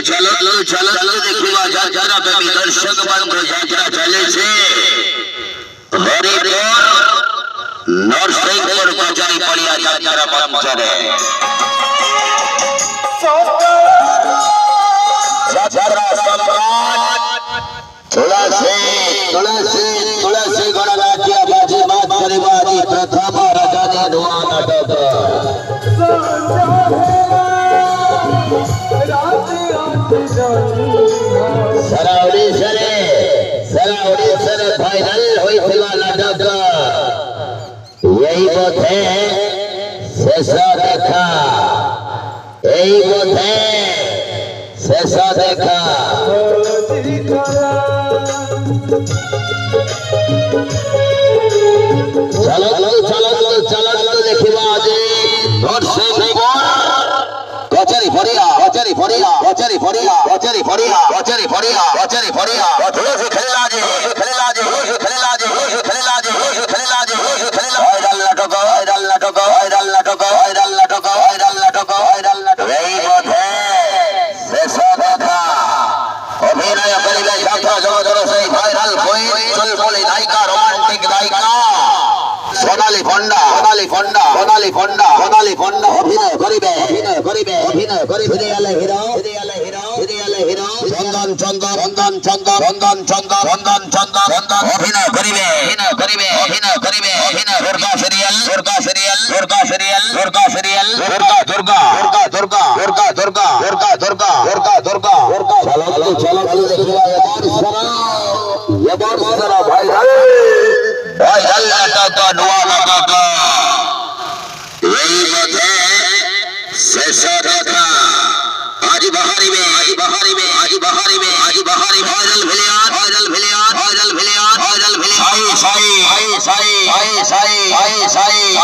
चलो देखिवा यात्रा प्रेमी दर्शक बंधु यात्रा चले छे हरिपुर नरसिंहपुर कचारी पड़िया यात्रा मंचरे यात्रा सम्राट तुलसी गणराज्य बाजी मात परिवारी प्रथम राजा धुआ नाटक सारा उड़ीसा फाइनल होइथिला नाटक यही बोधे शेष देखा यही बोधे शेष देखा चलो देखिबा जे कचरी फरिया थोड़ा से खेला जे वही बोधे शेष देखा अभिनय करिबे यात्रा जगतर से भाइराल चुलबुली नायिका रोमांटिक नायिका सोनाली फंडा अभिनय करिबे फिरे आले हिरो चंदन अभिनय करिबे दुर्गा सीरियल दुर्गा चलो देखिबा ये बार सारा भाइराल नाटक नुआ नाटक यही बोधे शेष देखा आज बहारी में भाइरल भिलियान साई